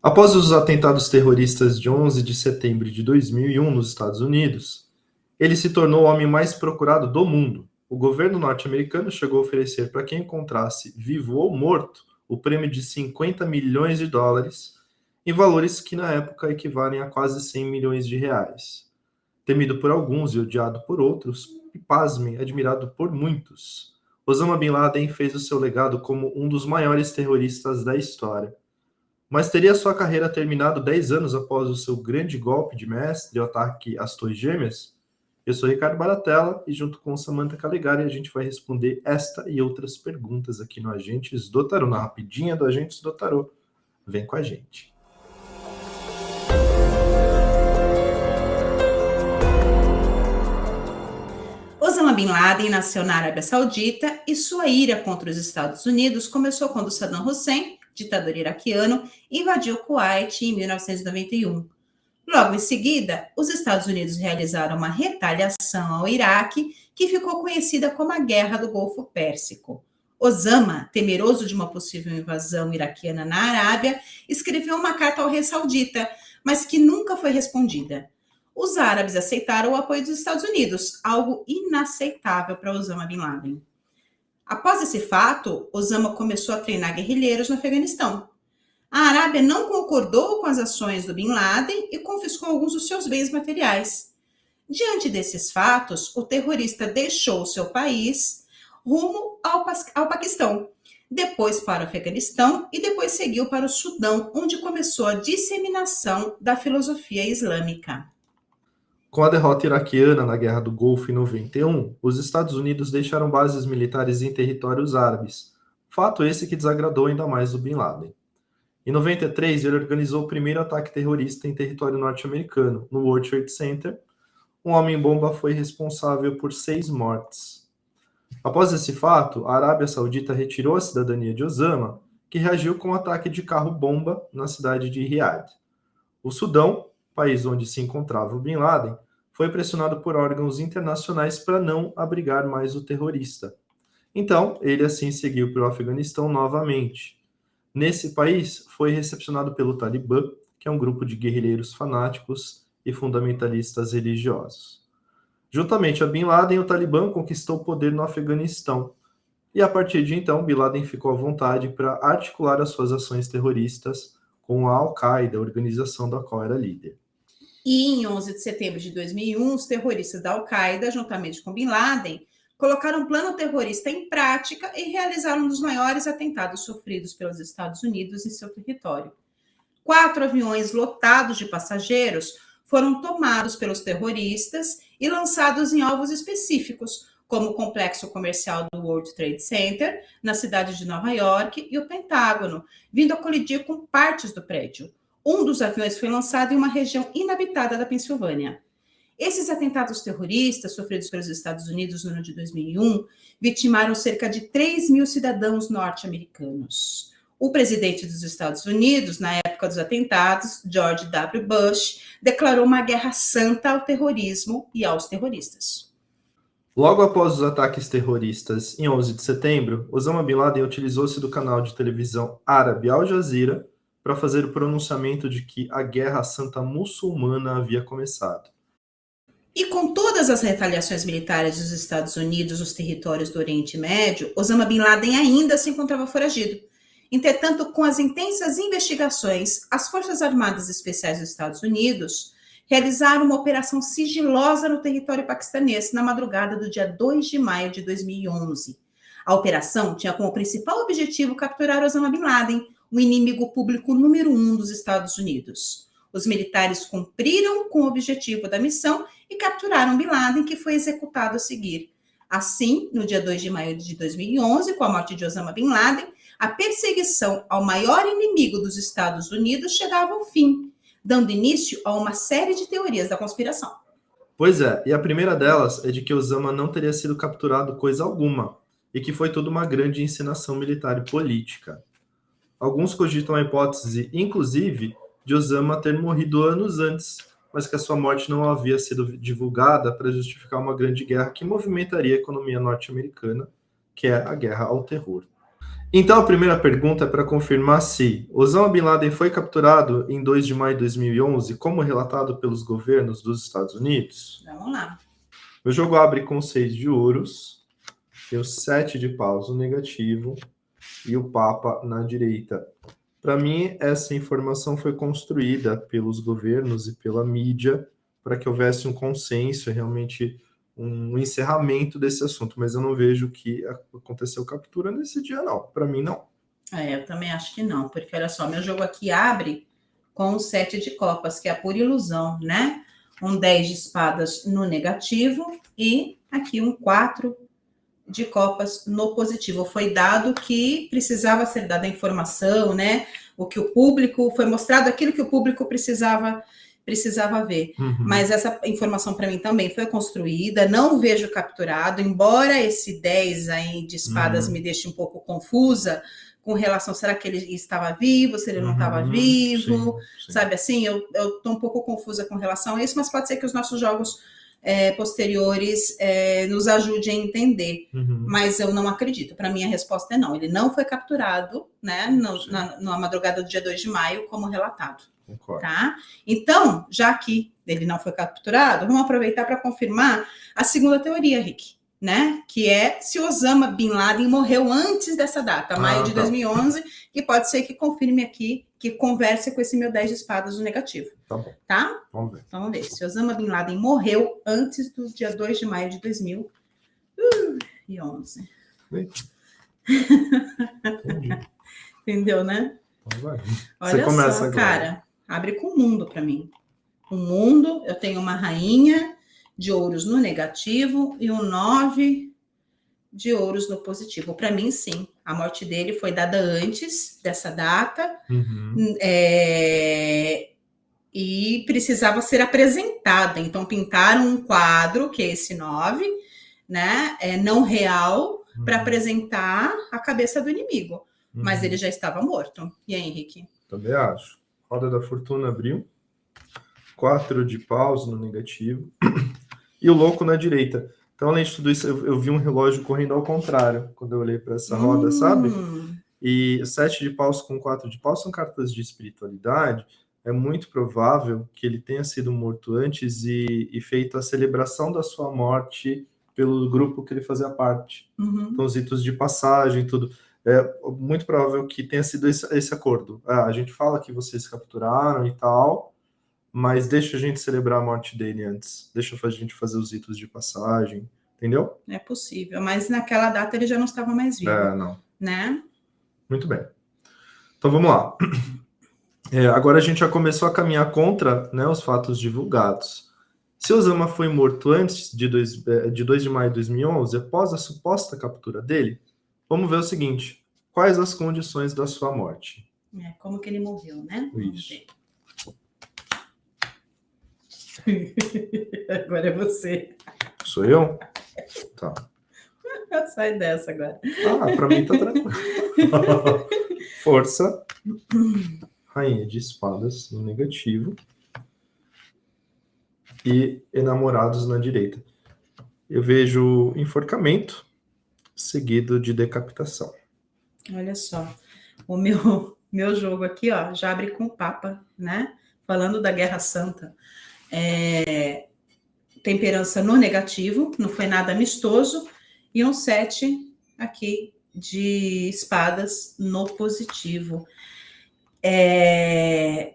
Após os atentados terroristas de 11 de setembro de 2001 nos Estados Unidos, ele se tornou o homem mais procurado do mundo. O governo norte-americano chegou a oferecer para quem encontrasse, vivo ou morto, o prêmio de 50 milhões de dólares, em valores que na época equivalem a quase 100 milhões de reais. Temido por alguns e odiado por outros, e pasmem, admirado por muitos, Osama Bin Laden fez o seu legado como um dos maiores terroristas da história. Mas teria sua carreira terminado 10 anos após o seu grande golpe de mestre, o ataque às Torres Gêmeas? Eu sou Ricardo Baratella e junto com Samantha Calegari a gente vai responder esta e outras perguntas aqui no Agentes do Tarô, na rapidinha do Agentes do Tarô. Vem com a gente. Osama Bin Laden nasceu na Arábia Saudita e sua ira contra os Estados Unidos começou quando Saddam Hussein, ditador iraquiano, invadiu Kuwait em 1991. Logo em seguida, os Estados Unidos realizaram uma retaliação ao Iraque, que ficou conhecida como a Guerra do Golfo Pérsico. Osama, temeroso de uma possível invasão iraquiana na Arábia, escreveu uma carta ao rei saudita, mas que nunca foi respondida. Os árabes aceitaram o apoio dos Estados Unidos, algo inaceitável para Osama Bin Laden. Após esse fato, Osama começou a treinar guerrilheiros no Afeganistão. A Arábia não concordou com as ações do Bin Laden e confiscou alguns dos seus bens materiais. Diante desses fatos, o terrorista deixou seu país rumo ao Paquistão, depois para o Afeganistão e depois seguiu para o Sudão, onde começou a disseminação da filosofia islâmica. Com a derrota iraquiana na Guerra do Golfo em 91, os Estados Unidos deixaram bases militares em territórios árabes, fato esse que desagradou ainda mais o Bin Laden. Em 93, ele organizou o primeiro ataque terrorista em território norte-americano, no World Trade Center. Um homem-bomba foi responsável por 6 mortes. Após esse fato, a Arábia Saudita retirou a cidadania de Osama, que reagiu com um ataque de carro-bomba na cidade de Riad. O Sudão, país onde se encontrava o Bin Laden, foi pressionado por órgãos internacionais para não abrigar mais o terrorista. Então, ele assim seguiu para o Afeganistão novamente. Nesse país, foi recepcionado pelo Talibã, que é um grupo de guerrilheiros fanáticos e fundamentalistas religiosos. Juntamente a Bin Laden, o Talibã conquistou o poder no Afeganistão. E a partir de então, Bin Laden ficou à vontade para articular as suas ações terroristas com a Al-Qaeda, a organização da qual era líder. E em 11 de setembro de 2001, os terroristas da Al-Qaeda, juntamente com Bin Laden, colocaram um plano terrorista em prática e realizaram um dos maiores atentados sofridos pelos Estados Unidos em seu território. 4 aviões lotados de passageiros foram tomados pelos terroristas e lançados em alvos específicos, como o complexo comercial do World Trade Center, na cidade de Nova York, e o Pentágono, vindo a colidir com partes do prédio. Um dos aviões foi lançado em uma região inabitada da Pensilvânia. Esses atentados terroristas sofridos pelos Estados Unidos no ano de 2001 vitimaram cerca de 3 mil cidadãos norte-americanos. O presidente dos Estados Unidos, na época dos atentados, George W. Bush, declarou uma guerra santa ao terrorismo e aos terroristas. Logo após os ataques terroristas em 11 de setembro, Osama Bin Laden utilizou-se do canal de televisão árabe Al Jazeera para fazer o pronunciamento de que a guerra santa muçulmana havia começado. E com todas as retaliações militares dos Estados Unidos nos territórios do Oriente Médio, Osama Bin Laden ainda se encontrava foragido. Entretanto, com as intensas investigações, as Forças Armadas Especiais dos Estados Unidos realizaram uma operação sigilosa no território paquistanês na madrugada do dia 2 de maio de 2011. A operação tinha como principal objetivo capturar Osama Bin Laden, o inimigo público número 1 dos Estados Unidos. Os militares cumpriram com o objetivo da missão e capturaram Bin Laden, que foi executado a seguir. Assim, no dia 2 de maio de 2011, com a morte de Osama Bin Laden, a perseguição ao maior inimigo dos Estados Unidos chegava ao fim, dando início a uma série de teorias da conspiração. Pois é, e a primeira delas é de que Osama não teria sido capturado coisa alguma, e que foi tudo uma grande encenação militar e política. Alguns cogitam a hipótese, inclusive, de Osama ter morrido anos antes, mas que a sua morte não havia sido divulgada para justificar uma grande guerra que movimentaria a economia norte-americana, que é a guerra ao terror. Então, a primeira pergunta é para confirmar se Osama Bin Laden foi capturado em 2 de maio de 2011, como relatado pelos governos dos Estados Unidos. Vamos lá. O jogo abre com 6 de ouros, tem o 7 de paus no negativo e o Papa na direita. Para mim, essa informação foi construída pelos governos e pela mídia para que houvesse um consenso, realmente um encerramento desse assunto, mas eu não vejo que aconteceu captura nesse dia, não. Para mim, não. Eu também acho que não, porque olha só, meu jogo aqui abre com o 7 de copas, que é a pura ilusão, né? Um 10 de espadas no negativo e aqui um 4 de copas no positivo. Foi dado que precisava ser dada a informação, né? O que o público, foi mostrado aquilo que o público precisava ver. Mas essa informação para mim também foi construída, não vejo capturado, embora esse 10 aí de espadas me deixe um pouco confusa com relação, será que ele estava vivo, se ele não estava vivo, sim. Sabe assim, eu estou um pouco confusa com relação a isso, mas pode ser que os nossos jogos posteriores nos ajude a entender, mas eu não acredito. Para mim a resposta é não, ele não foi capturado, né, na madrugada do dia 2 de maio, como relatado. Concordo. Tá? Então, já que ele não foi capturado, vamos aproveitar para confirmar a segunda teoria, Rick, né, que é se Osama Bin Laden morreu antes dessa data, maio de 2011, e pode ser que confirme aqui, que converse com esse meu 10 de espadas no negativo. Tá bom. Tá? Vamos ver. Então, vamos ver. Se Osama Bin Laden morreu antes do dia 2 de maio de 2011. Entendi. Entendeu, né? Então vai. Olha só, agora. Cara, abre com o mundo para mim. O mundo, eu tenho uma rainha de ouros no negativo e um 9 de ouros no positivo. Para mim, sim. A morte dele foi dada antes dessa data. E precisava ser apresentada. Então, pintaram um quadro, que é esse 9, né? Não real, para apresentar a cabeça do inimigo. Mas ele já estava morto. E aí, Henrique? Também acho. Roda da Fortuna abriu. 4 de paus no negativo. E o louco na direita. Então, além de tudo isso, eu vi um relógio correndo ao contrário quando eu olhei para essa roda, sabe? E 7 de paus com 4 de paus são cartas de espiritualidade. É muito provável que ele tenha sido morto antes e feito a celebração da sua morte pelo grupo que ele fazia parte. Então, os ritos de passagem, tudo. É muito provável que tenha sido esse acordo. A gente fala que vocês capturaram e tal, mas deixa a gente celebrar a morte dele antes. Deixa a gente fazer os ritos de passagem, entendeu? É possível, mas naquela data ele já não estava mais vivo. Não. Né? Muito bem. Então, vamos lá. Agora a gente já começou a caminhar contra, né, os fatos divulgados. Se Osama foi morto antes de 2 de maio de 2011, após a suposta captura dele, vamos ver o seguinte: quais as condições da sua morte? Como que ele morreu, né? Isso. Agora é você. Sou eu? Tá. Sai dessa agora. Pra mim tá tranquilo. Força. Rainha de espadas no negativo. E enamorados na direita. Eu vejo enforcamento seguido de decapitação. Olha só. O meu jogo aqui, ó, já abre com o Papa, né? Falando da Guerra Santa. Temperança no negativo, não foi nada amistoso. E um 7 aqui de espadas no positivo.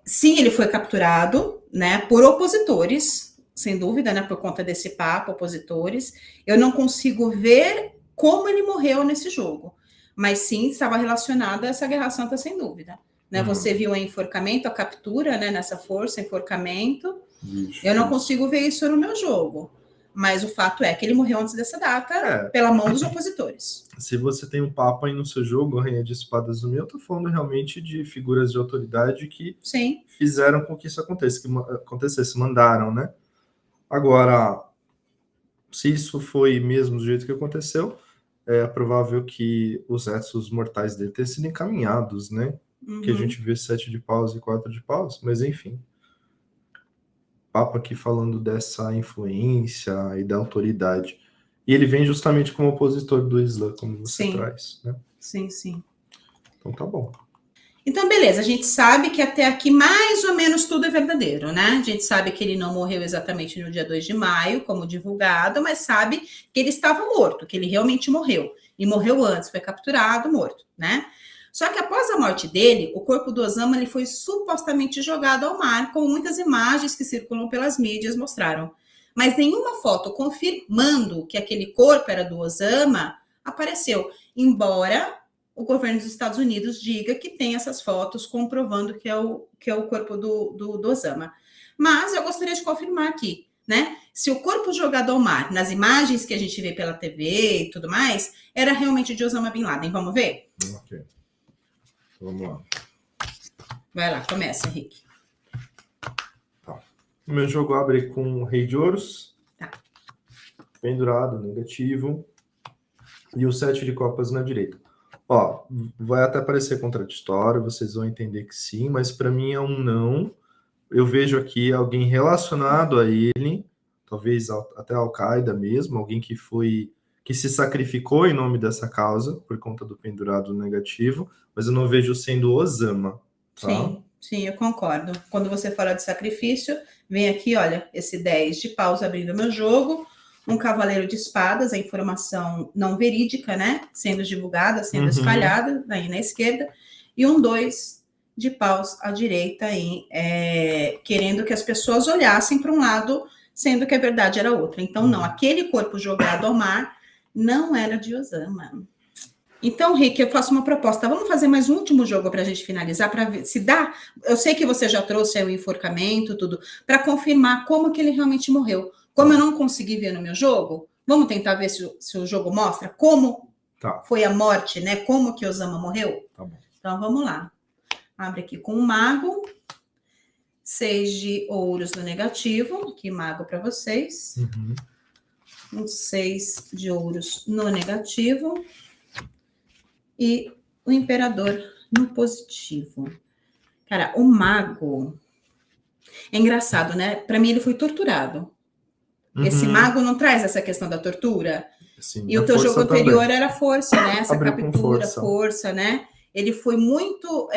Sim, ele foi capturado, né, por opositores, sem dúvida, né, por conta desse Papa, opositores. Eu não consigo ver como ele morreu nesse jogo, mas sim estava relacionado a essa Guerra Santa, sem dúvida. Né? Você viu o enforcamento, a captura, né, nessa força, enforcamento. Eu não consigo ver isso no meu jogo. Mas o fato é que ele morreu antes dessa data pela mão dos opositores. Se você tem um Papa aí no seu jogo, a Rainha de Espadas no meu, eu tô falando realmente de figuras de autoridade que fizeram com que isso acontecesse, mandaram, né? Agora, se isso foi mesmo do jeito que aconteceu, é provável que os restos mortais dele tenham sido encaminhados, né? Que a gente vê 7 de paus e 4 de paus, mas enfim. Papa aqui falando dessa influência e da autoridade. E ele vem justamente como opositor do Islã, como você traz, né? Sim. Então tá bom. Então, beleza, a gente sabe que até aqui mais ou menos tudo é verdadeiro, né? A gente sabe que ele não morreu exatamente no dia 2 de maio, como divulgado, mas sabe que ele estava morto, que ele realmente morreu. E morreu antes, foi capturado, morto, né? Só que após a morte dele, o corpo do Osama ele foi supostamente jogado ao mar, como muitas imagens que circulam pelas mídias mostraram. Mas nenhuma foto confirmando que aquele corpo era do Osama apareceu, embora o governo dos Estados Unidos diga que tem essas fotos comprovando que é o corpo do Osama. Mas eu gostaria de confirmar aqui, né? Se o corpo jogado ao mar, nas imagens que a gente vê pela TV e tudo mais, era realmente de Osama Bin Laden. Vamos ver? Ok. Vamos lá. Vai lá, começa, Henrique. Tá. O meu jogo abre com o Rei de Ouros. Tá. Pendurado, negativo. E o 7 de copas na direita. Ó, vai até parecer contraditório, vocês vão entender que sim, mas para mim é um não. Eu vejo aqui alguém relacionado a ele, talvez até Al-Qaeda mesmo, alguém que se sacrificou em nome dessa causa, por conta do pendurado negativo, mas eu não vejo sendo Osama. Tá? Sim, eu concordo. Quando você fala de sacrifício, vem aqui, olha, esse 10 de paus abrindo meu jogo, um cavaleiro de espadas, a informação não verídica, né? Sendo divulgada, sendo espalhada, aí na esquerda, e um 2 de paus à direita, aí, querendo que as pessoas olhassem para um lado, sendo que a verdade era outra. Então, não, aquele corpo jogado ao mar não era de Osama. Então, Rick, eu faço uma proposta. Vamos fazer mais um último jogo para a gente finalizar, para ver se dá. Eu sei que você já trouxe aí o enforcamento, tudo, para confirmar como que ele realmente morreu. Como eu não consegui ver no meu jogo, vamos tentar ver se o jogo mostra como foi a morte, né? Como que Osama morreu? Tá bom. Então, vamos lá. Abre aqui com o mago. 6 de ouros no negativo. Aqui, mago para vocês. Um 6 de ouros no negativo. E o imperador no positivo. Cara, o mago... É engraçado, né? Para mim, ele foi torturado. Esse mago não traz essa questão da tortura? Sim, e o teu jogo anterior também. era força, né? Essa Abriu captura, força, né? Ele foi muito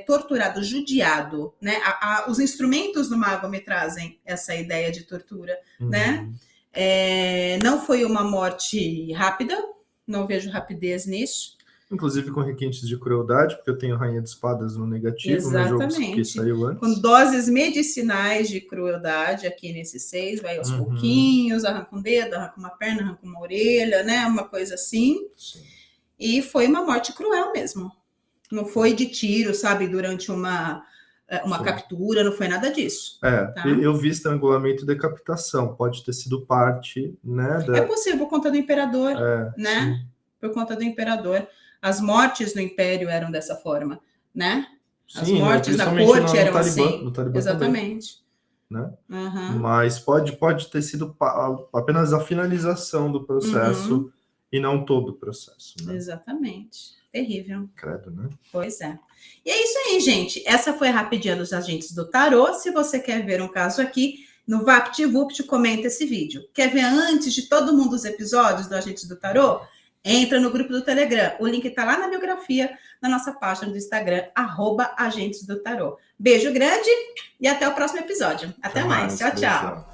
torturado, judiado, né? Os instrumentos do mago me trazem essa ideia de tortura, né? Não foi uma morte rápida, não vejo rapidez nisso. Inclusive com requintes de crueldade, porque eu tenho Rainha de Espadas no negativo. Exatamente. Meu jogo que saiu antes. Com doses medicinais de crueldade aqui nesse 6, vai aos pouquinhos, arranca um dedo, arranca uma perna, arranca uma orelha, né? Uma coisa assim. Sim. E foi uma morte cruel mesmo. Não foi de tiro, sabe, durante uma captura, não foi nada disso. Tá? Eu vi estrangulamento e decapitação, pode ter sido parte, né? É possível por conta do imperador, né? Sim. Por conta do imperador. As mortes do império eram dessa forma, né? As Sim, mortes da corte eram assim. No Talibã exatamente. Também, né? Mas pode ter sido apenas a finalização do processo e não todo o processo. Né? Exatamente. Terrível. Credo, né? Pois é. E é isso aí, gente. Essa foi a Rapidinha dos Agentes do Tarô. Se você quer ver um caso aqui, no VaptVupt, comenta esse vídeo. Quer ver antes de todo mundo os episódios do Agentes do Tarô? Entra no grupo do Telegram. O link está lá na biografia, na nossa página do Instagram, @agentesdotarô. Beijo grande e até o próximo episódio. Até mais. Tchau, tchau.